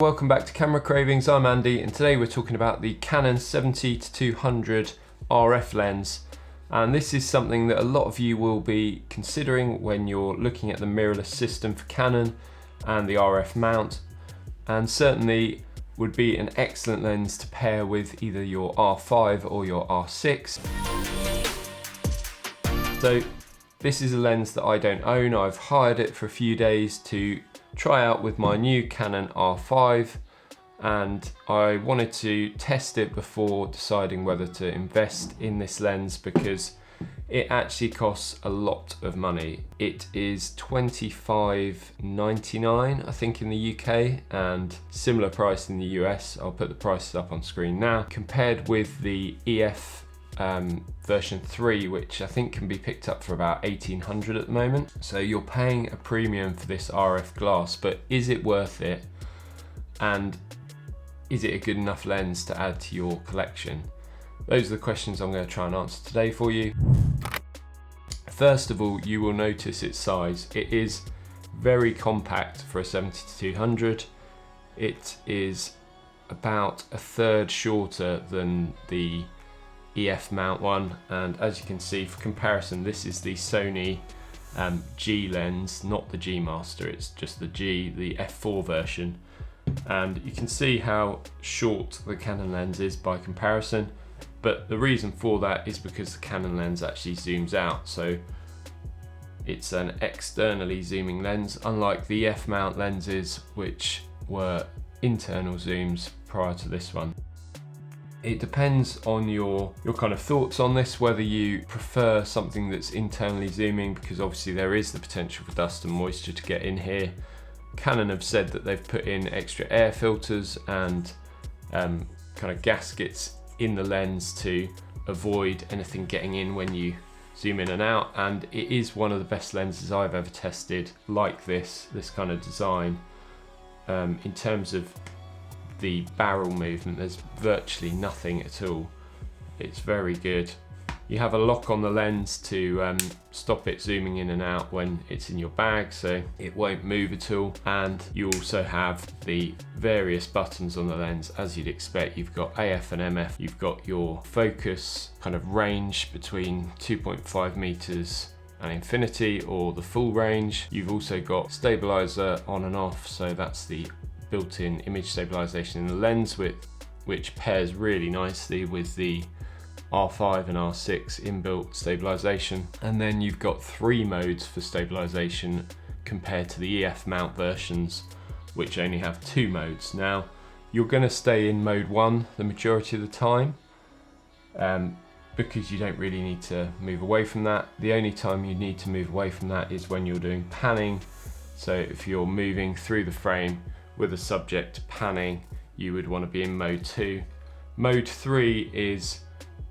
Welcome back to Camera Cravings, I'm Andy, and today we're talking about the Canon 70-200 RF lens. And this is something that a lot of you will be considering when you're looking at the mirrorless system for Canon and the RF mount, and certainly would be an excellent lens to pair with either your R5 or your R6. So this is a lens that I don't own. I've hired it for a few days to try out with my new Canon R5, and I wanted to test it before deciding whether to invest in this lens because it actually costs a lot of money. It is $25.99 I think in the UK, and similar price in the US. I'll put the prices up on screen now. Compared with the EF version 3, which I think can be picked up for about 1800 at the moment. So you're paying a premium for this RF glass, but is it worth it? And is it a good enough lens to add to your collection? Those are the questions I'm going to try and answer today for you. First of all, you will notice its size. It is very compact for a 70-200. It is about a third shorter than the EF mount one, and as you can see, for comparison, this is the Sony G lens, not the G Master, it's just the G, the f4 version, and you can see how short the Canon lens is by comparison. But the reason for that is because the Canon lens actually zooms out, so it's an externally zooming lens, unlike the EF mount lenses which were internal zooms prior to this one. It depends on your kind of thoughts on this, whether you prefer something that's internally zooming, because obviously there is the potential for dust and moisture to get in here. Canon have said that they've put in extra air filters and kind of gaskets in the lens to avoid anything getting in when you zoom in and out, and it is one of the best lenses I've ever tested like this kind of design. In terms of the barrel movement, there's virtually nothing at all. It's very good. You have a lock on the lens to stop it zooming in and out when it's in your bag, so it won't move at all. And you also have the various buttons on the lens as you'd expect. You've got AF and MF. You've got your focus kind of range between 2.5 meters and infinity, or the full range. You've also got stabilizer on and off, so that's the built-in image stabilization in the lens, which pairs really nicely with the R5 and R6 inbuilt stabilization. And then you've got 3 modes for stabilization compared to the EF mount versions, which only have 2 modes. Now, you're going to stay in mode 1 the majority of the time, because you don't really need to move away from that. The only time you need to move away from that is when you're doing panning. So if you're moving through the frame with a subject panning, you would want to be in mode 2. Mode 3 is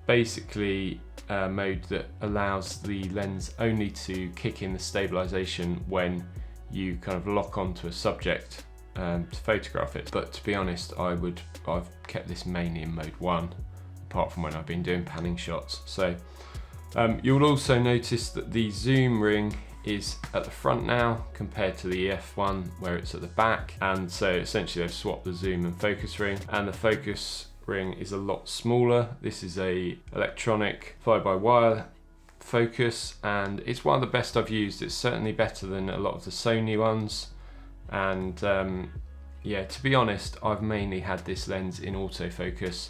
basically a mode that allows the lens only to kick in the stabilization when you kind of lock onto a subject to photograph it. But to be honest, I've kept this mainly in mode 1, apart from when I've been doing panning shots. So you'll also notice that the zoom ring is at the front now compared to the EF one where it's at the back, and so essentially they've swapped the zoom and focus ring, and the focus ring is a lot smaller. This is a electronic fly-by-wire focus, and it's one of the best I've used. It's certainly better than a lot of the Sony ones, and yeah, to be honest, I've mainly had this lens in autofocus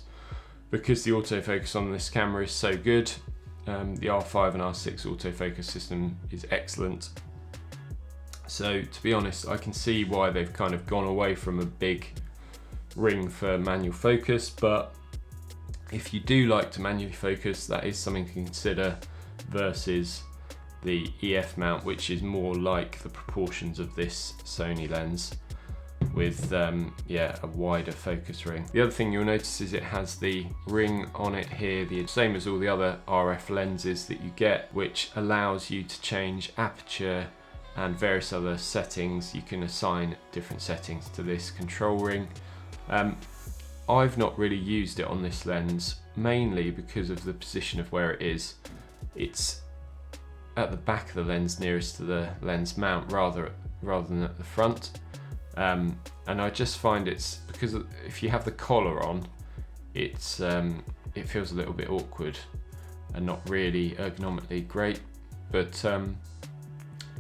because the autofocus on this camera is so good. The R5 and R6 autofocus system is excellent. So to be honest, I can see why they've kind of gone away from a big ring for manual focus, but if you do like to manually focus, that is something to consider versus the EF mount, which is more like the proportions of this Sony lens with yeah, a wider focus ring. The other thing you'll notice is it has the ring on it here, the same as all the other RF lenses that you get, which allows you to change aperture and various other settings. You can assign different settings to this control ring. I've not really used it on this lens, mainly because of the position of where it is. It's at the back of the lens nearest to the lens mount rather than at the front. and I just find it's because if you have the collar on, it feels a little bit awkward and not really ergonomically great, but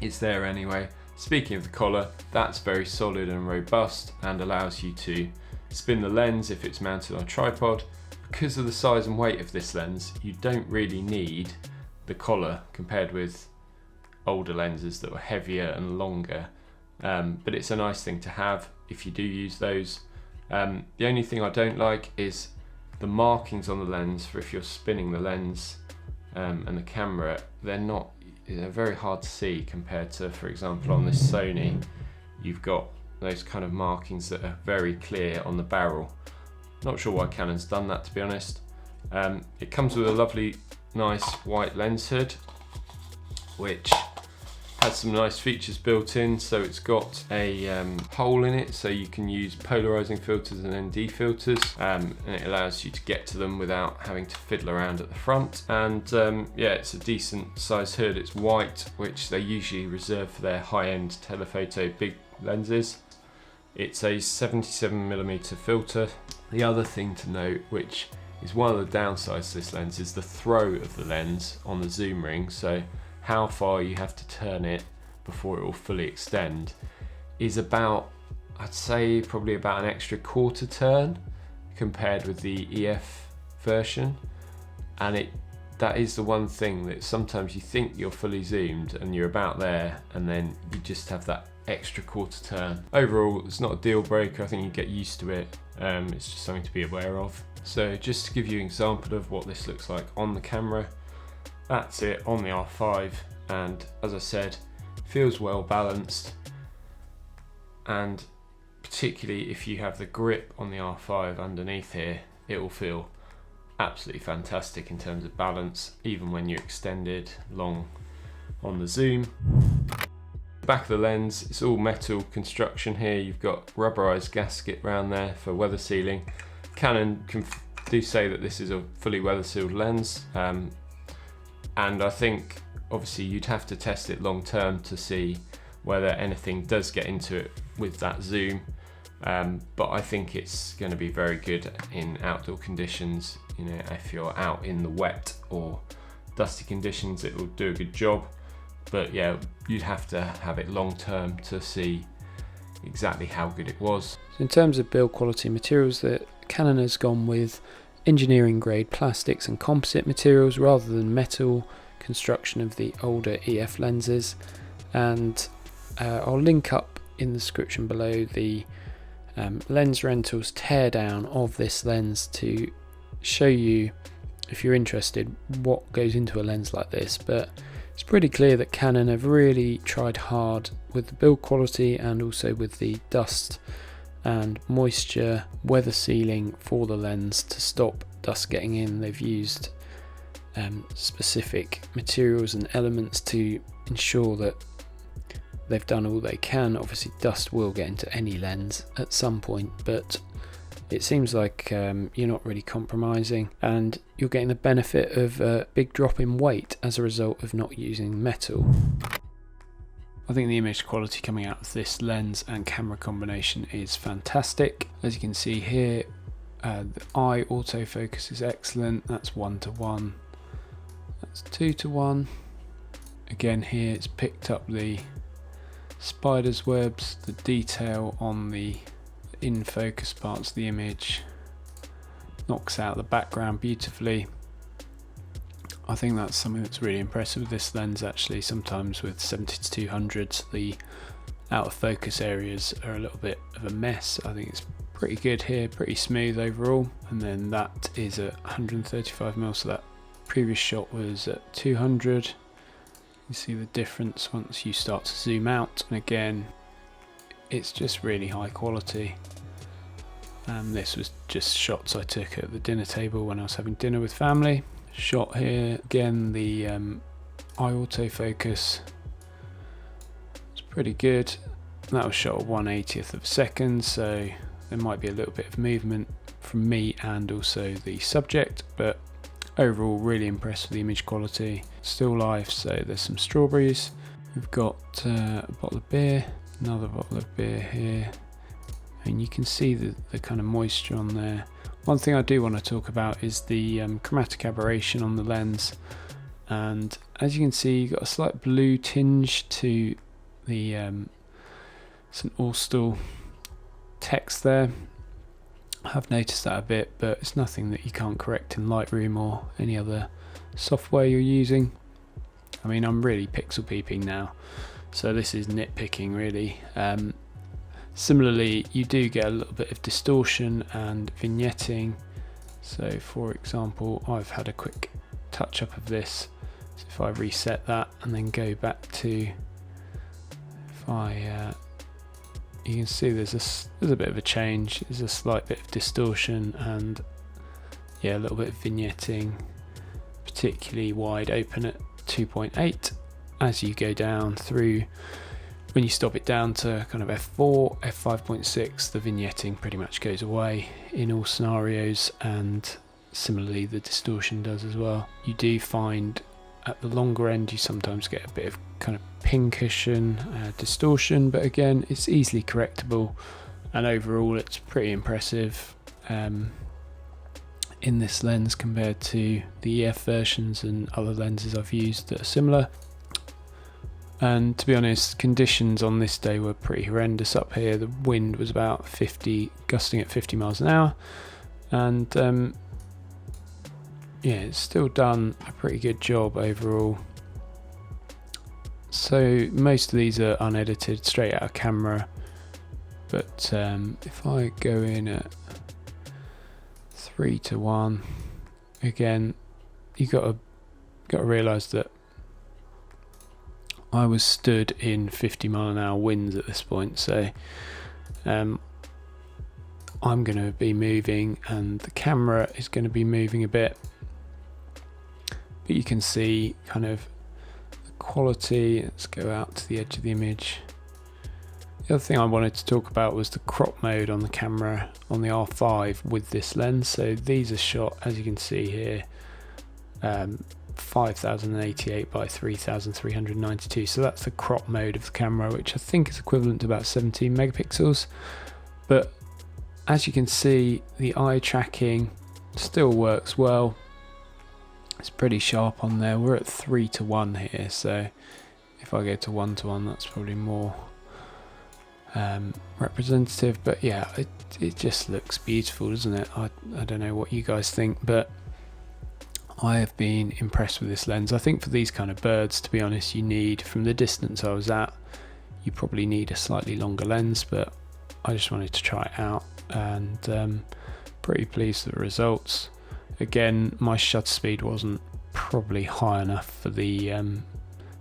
it's there anyway. Speaking of the collar, that's very solid and robust and allows you to spin the lens if it's mounted on a tripod. Because of the size and weight of this lens, you don't really need the collar compared with older lenses that were heavier and longer, but it's a nice thing to have if you do use those. The only thing I don't like is the markings on the lens for if you're spinning the lens and the camera. They're very hard to see compared to, for example, on this Sony, you've got those kind of markings that are very clear on the barrel. Not sure why Canon's done that, to be honest. It comes with a lovely, nice white lens hood, which has some nice features built in. So it's got a hole in it, so you can use polarizing filters and ND filters, and it allows you to get to them without having to fiddle around at the front. And yeah, it's a decent size hood. It's white, which they usually reserve for their high-end telephoto big lenses. It's a 77mm filter. The other thing to note, which is one of the downsides to this lens, is the throw of the lens on the zoom ring. So how far you have to turn it before it will fully extend is about, I'd say probably about an extra quarter turn compared with the EF version. And that is the one thing that sometimes you think you're fully zoomed and you're about there, and then you just have that extra quarter turn. Overall, it's not a deal breaker. I think you get used to it. It's just something to be aware of. So just to give you an example of what this looks like on the camera, that's it on the R5, and as I said, feels well balanced, and particularly if you have the grip on the R5 underneath here, it will feel absolutely fantastic in terms of balance, even when you're extended long on the zoom. Back of the lens, it's all metal construction here. You've got rubberized gasket around there for weather sealing. Canon do say that this is a fully weather sealed lens, and I think obviously you'd have to test it long term to see whether anything does get into it with that zoom, but I think it's going to be very good in outdoor conditions. You know, if you're out in the wet or dusty conditions, it will do a good job. But yeah, you'd have to have it long term to see exactly how good it was. So in terms of build quality materials, that Canon has gone with engineering grade plastics and composite materials rather than metal construction of the older EF lenses. And I'll link up in the description below the Lensrentals teardown of this lens to show you, if you're interested, what goes into a lens like this. But it's pretty clear that Canon have really tried hard with the build quality and also with the dust and moisture weather sealing for the lens to stop dust getting in. They've used specific materials and elements to ensure that they've done all they can. Obviously dust will get into any lens at some point, but it seems like you're not really compromising, and you're getting the benefit of a big drop in weight as a result of not using metal. I think the image quality coming out of this lens and camera combination is fantastic. As you can see here, the eye autofocus is excellent. That's 1:1. That's 2:1. Again here, it's picked up the spider's webs, the detail on the in focus parts of the image, knocks out the background beautifully. I think that's something that's really impressive with this lens actually. Sometimes with 70-200s the out of focus areas are a little bit of a mess. I think it's pretty good here, pretty smooth overall. And then that is at 135mm, so that previous shot was at 200. You see the difference once you start to zoom out, and again it's just really high quality. This was just shots I took at the dinner table when I was having dinner with family. Shot here, again the eye autofocus, it's pretty good. That was shot at 1/80th of a second, so there might be a little bit of movement from me and also the subject, but overall really impressed with the image quality. Still life, so there's some strawberries. We've got a bottle of beer, another bottle of beer here. mean, you can see the kind of moisture on there. One thing I do want to talk about is the chromatic aberration on the lens, and as you can see, you've got a slight blue tinge to the St. Austell text there. I have noticed that a bit, but it's nothing that you can't correct in Lightroom or any other software you're using. I mean, I'm really pixel peeping now, so this is nitpicking really. Similarly, you do get a little bit of distortion and vignetting. So for example, I've had a quick touch up of this. So if I reset that and then go back to, you can see there's a bit of a change. There's a slight bit of distortion and yeah, a little bit of vignetting, particularly wide open at 2.8. As you go down through, when you stop it down to kind of f4, f5.6, the vignetting pretty much goes away in all scenarios, and similarly the distortion does as well. You do find at the longer end you sometimes get a bit of kind of pinkish distortion, but again, it's easily correctable, and overall it's pretty impressive in this lens compared to the EF versions and other lenses I've used that are similar. And to be honest, conditions on this day were pretty horrendous up here. The wind was about 50, gusting at 50 miles an hour, and yeah, it's still done a pretty good job overall. So most of these are unedited, straight out of camera, but if I go in at 3:1, again, you got to realise that I was stood in 50 mile an hour winds at this point, so I'm going to be moving and the camera is going to be moving a bit, but you can see kind of the quality. Let's go out to the edge of the image. The other thing I wanted to talk about was the crop mode on the camera on the R5 with this lens. So these are shot, as you can see here, 5088 by 3392, so that's the crop mode of the camera, which I think is equivalent to about 17 megapixels. But as you can see, the eye tracking still works well. It's pretty sharp on there. We're at 3:1 here, so if I go to 1:1, that's probably more representative. But yeah, it just looks beautiful, doesn't it? I don't know what you guys think, but I have been impressed with this lens. I think for these kind of birds, to be honest, you need, from the distance I was at, you probably need a slightly longer lens, but I just wanted to try it out, and pretty pleased with the results. Again, my shutter speed wasn't probably high enough for the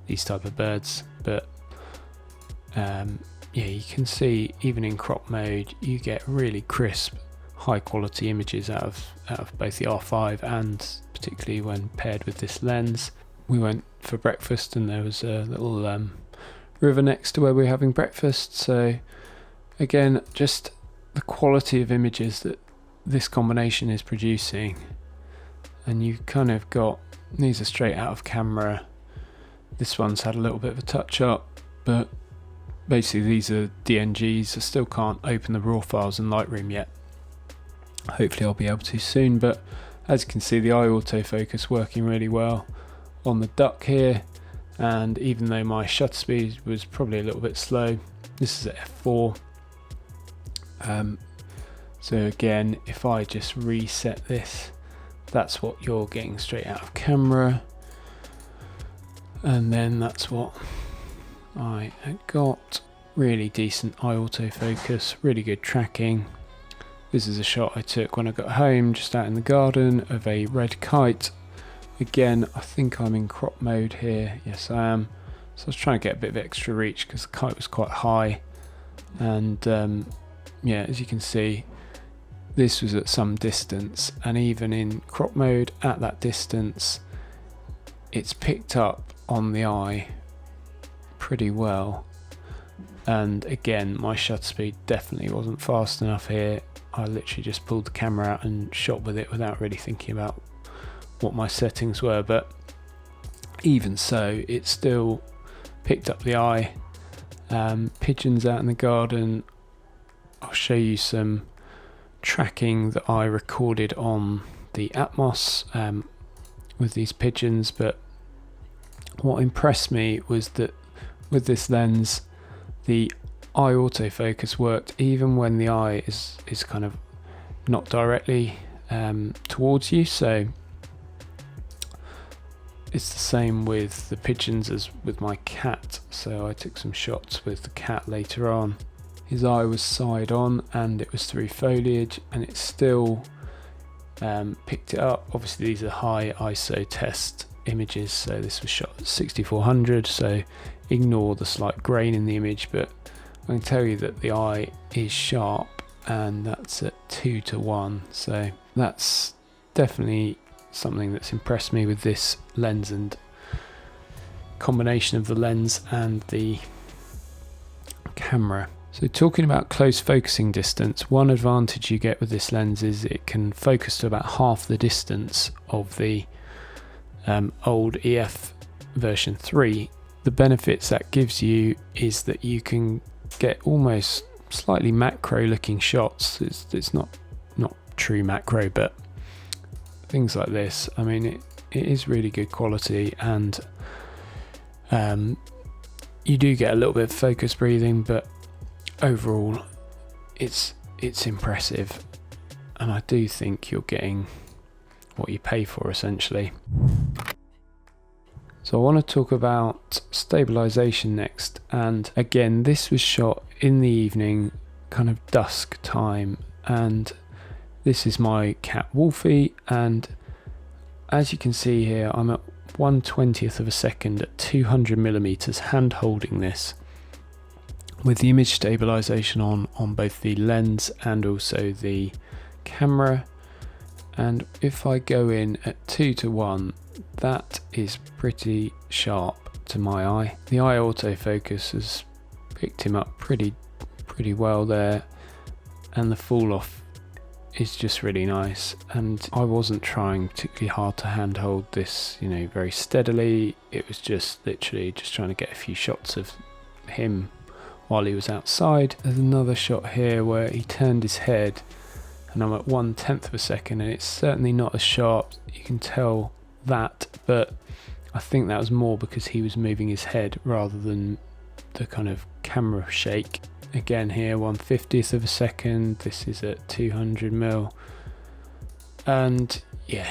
these type of birds, but yeah, you can see even in crop mode you get really crisp, high quality images out of both the R5 and particularly when paired with this lens. We went for breakfast and there was a little river next to where we were having breakfast, so again, just the quality of images that this combination is producing. And you kind of got, these are straight out of camera, this one's had a little bit of a touch up, but basically these are DNGs. I still can't open the raw files in Lightroom yet. Hopefully I'll be able to soon, but as you can see, the eye autofocus working really well on the duck here, and even though my shutter speed was probably a little bit slow, this is at f4. So again, if I just reset this, that's what you're getting straight out of camera, and then that's what I got. Really decent eye autofocus, really good tracking. This is a shot I took when I got home, just out in the garden, of a red kite. Again, I think I'm in crop mode here. Yes, I am. So I was trying to get a bit of extra reach because the kite was quite high, and yeah, as you can see, this was at some distance, and even in crop mode at that distance, it's picked up on the eye pretty well. And again, my shutter speed definitely wasn't fast enough here. I literally just pulled the camera out and shot with it without really thinking about what my settings were, but even so, it still picked up the eye. Pigeons out in the garden, I'll show you some tracking that I recorded on the Atmos with these pigeons. But what impressed me was that with this lens, the eye autofocus worked even when the eye is kind of not directly towards you. So it's the same with the pigeons as with my cat. So I took some shots with the cat later on. His eye was side on and it was through foliage, and it still picked it up. Obviously these are high ISO test images, so this was shot at 6400, so ignore the slight grain in the image, but I can tell you that the eye is sharp, and that's at 2:1, so that's definitely something that's impressed me with this lens, and combination of the lens and the camera. So talking about close focusing distance, one advantage you get with this lens is it can focus to about half the distance of the old EF version 3. The benefits that gives you is that you can get almost slightly macro looking shots. It's not true macro, but things like this, I mean, it is really good quality, and you do get a little bit of focus breathing, but overall it's impressive, and I do think you're getting what you pay for essentially. So I want to talk about stabilisation next, and again this was shot in the evening, kind of dusk time, and this is my cat Wolfie, and as you can see here I'm at 1/20th of a second at 200mm hand holding this with the image stabilisation on both the lens and also the camera. And if I go in at 2:1, that is pretty sharp to my eye. The eye autofocus has picked him up pretty well there, and the fall off is just really nice. And I wasn't trying particularly hard to handhold this, you know, very steadily. It was just literally just trying to get a few shots of him while he was outside. There's another shot here where he turned his head and I'm at 1/10 of a second, and it's certainly not as sharp, you can tell that, but I think that was more because he was moving his head rather than the kind of camera shake. Again here 1/50th of a second, this is at 200mm, and yeah,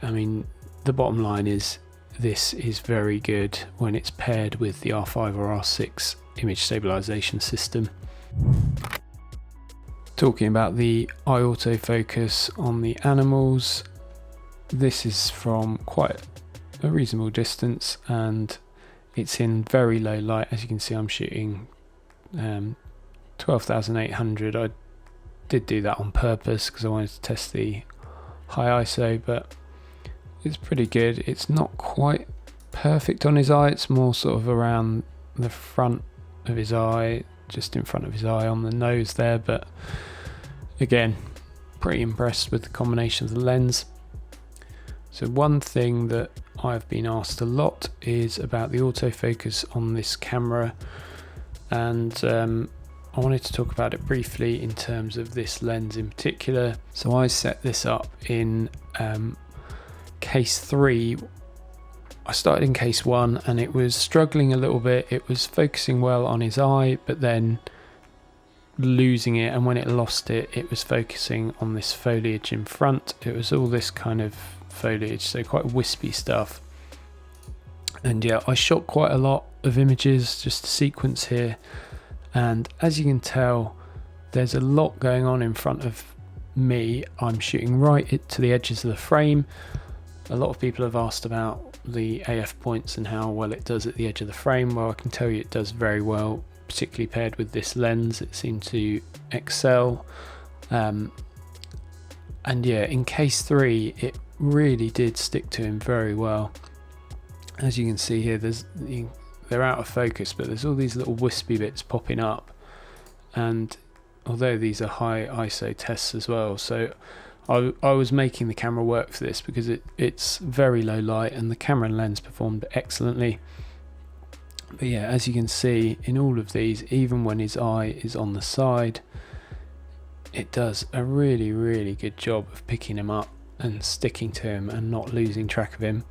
I mean the bottom line is this is very good when it's paired with the R5 or R6 image stabilization system. Talking about the eye autofocus on the animals, this is from quite a reasonable distance and it's in very low light. As you can see, I'm shooting 12,800. I did do that on purpose because I wanted to test the high ISO, but it's pretty good. It's not quite perfect on his eye, it's more sort of around the front of his eye, just in front of his eye on the nose there, but again, pretty impressed with the combination of the lens. So one thing that I've been asked a lot is about the autofocus on this camera, and I wanted to talk about it briefly in terms of this lens in particular. So I set this up in case 3. I started in case 1 and it was struggling a little bit. It was focusing well on his eye, but then losing it, and when it lost it, it was focusing on this foliage in front. It was all this kind of foliage, so quite wispy stuff. And yeah, I shot quite a lot of images, just a sequence here, and as you can tell, there's a lot going on in front of me. I'm shooting right to the edges of the frame. A lot of people have asked about the AF points and how well it does at the edge of the frame. Well, I can tell you it does very well, particularly paired with this lens. It seemed to excel. And yeah, in case 3, it really did stick to him very well. As you can see here, they're out of focus, but there's all these little wispy bits popping up. And although these are high ISO tests as well, so I was making the camera work for this because it's very low light and the camera and lens performed excellently. But yeah, as you can see in all of these, even when his eye is on the side, it does a really, really good job of picking him up and sticking to him and not losing track of him.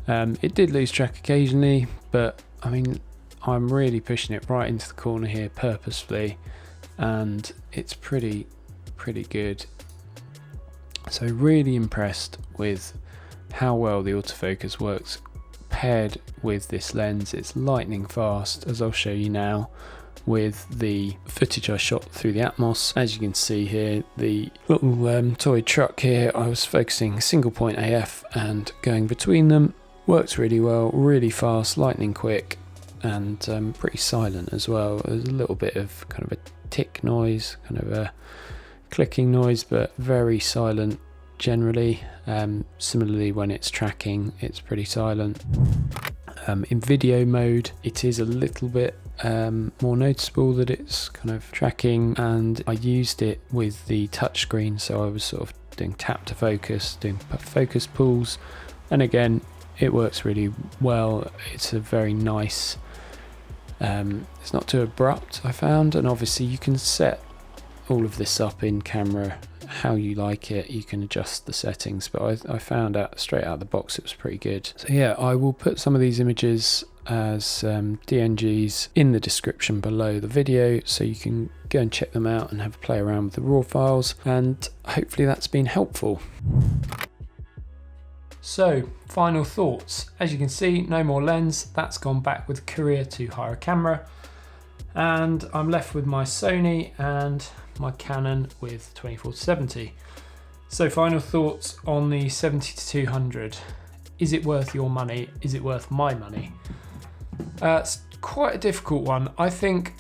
It did lose track occasionally, but I mean, I'm really pushing it right into the corner here purposefully, and it's pretty good. So really impressed with how well the autofocus works paired with this lens. It's lightning fast, as I'll show you now with the footage I shot through the Atmos. As you can see here, the little toy truck here, I was focusing single point AF and going between them. Works really well, really fast, lightning quick, and pretty silent as well. There's a little bit of kind of a tick noise, kind of a clicking noise, but very silent generally. Similarly, when it's tracking, it's pretty silent. In video mode, it is a little bit more noticeable that it's kind of tracking, and I used it with the touchscreen, so I was sort of doing tap to focus, doing focus pulls, and again, it works really well. It's a very nice, it's not too abrupt, I found, and obviously you can set all of this up in camera how you like it. You can adjust the settings, but I found out straight out of the box it was pretty good. So yeah, I will put some of these images as DNGs in the description below the video, so you can go and check them out and have a play around with the raw files, and hopefully that's been helpful. So, final thoughts. As you can see, no more lens. That's gone back with courier to hire a camera. And I'm left with my Sony and my Canon with 24-70. So final thoughts on the 70-200. Is it worth your money? Is it worth my money? It's quite a difficult one. I think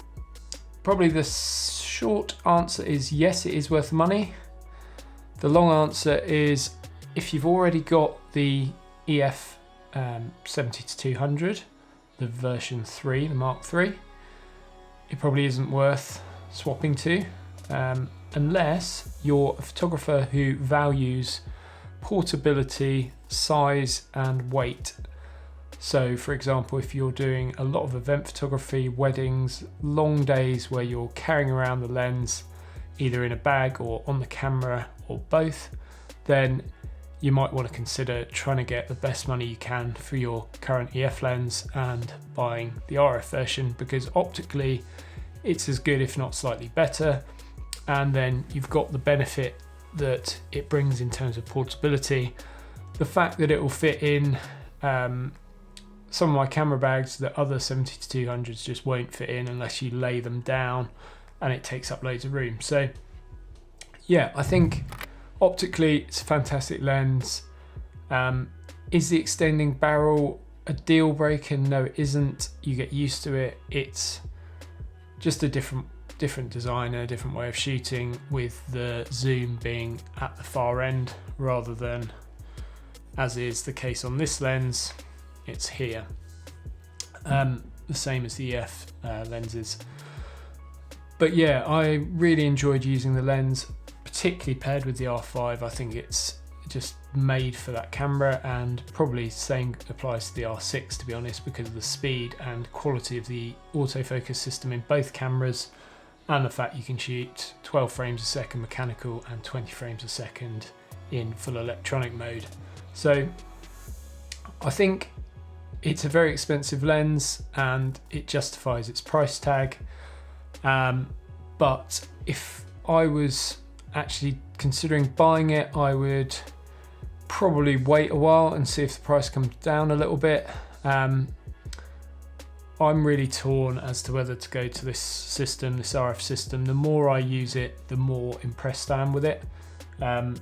probably the short answer is yes, it is worth the money. The long answer is, if you've already got the EF 70-200, the version 3, the Mark III, it probably isn't worth swapping to, unless you're a photographer who values portability, size and weight. So for example, if you're doing a lot of event photography, weddings, long days where you're carrying around the lens either in a bag or on the camera or both, then you might want to consider trying to get the best money you can for your current EF lens and buying the RF version, because optically it's as good, if not slightly better, and then you've got the benefit that it brings in terms of portability. The fact that it will fit in some of my camera bags that other 70-200s just won't fit in unless you lay them down, and it takes up loads of room. So yeah, I think optically it's a fantastic lens. Is the extending barrel a deal breaker? No, it isn't. You get used to it. It's just a different design and a different way of shooting, with the zoom being at the far end rather than, as is the case on this lens, it's here. The same as the EF lenses. But yeah, I really enjoyed using the lens, particularly paired with the R5. I think it's just made for that camera, and probably same applies to the R6, to be honest, because of the speed and quality of the autofocus system in both cameras, and the fact you can shoot 12 frames a second mechanical and 20 frames a second in full electronic mode. So I think it's a very expensive lens and it justifies its price tag. But if I was actually considering buying it, I would probably wait a while and see if the price comes down a little bit. I'm really torn as to whether to go to this system, this RF system. The more I use it, the more impressed I am with it. I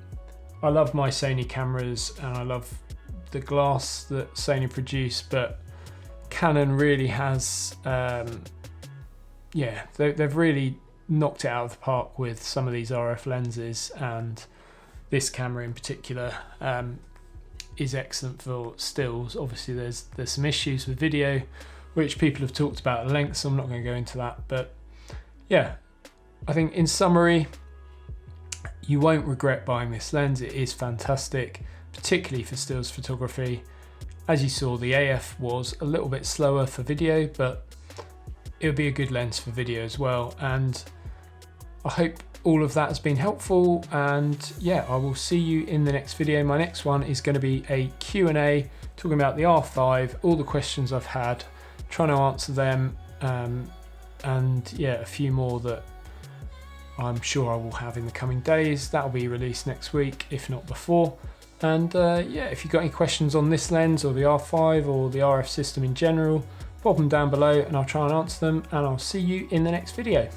love my Sony cameras and I love the glass that Sony produce, but Canon really has, they've really knocked it out of the park with some of these RF lenses, and this camera in particular is excellent for stills. Obviously there's some issues with video which people have talked about at length, so I'm not going to go into that, but yeah, I think in summary, you won't regret buying this lens. It is fantastic, particularly for stills photography. As you saw, the AF was a little bit slower for video, but it would be a good lens for video as well. And I hope all of that has been helpful, and yeah, I will see you in the next video. My next one is going to be a Q&A talking about the R5, all the questions I've had, trying to answer them, and yeah, a few more that I'm sure I will have in the coming days. That'll be released next week, if not before. And yeah, if you've got any questions on this lens or the R5 or the RF system in general, pop them down below and I'll try and answer them, and I'll see you in the next video.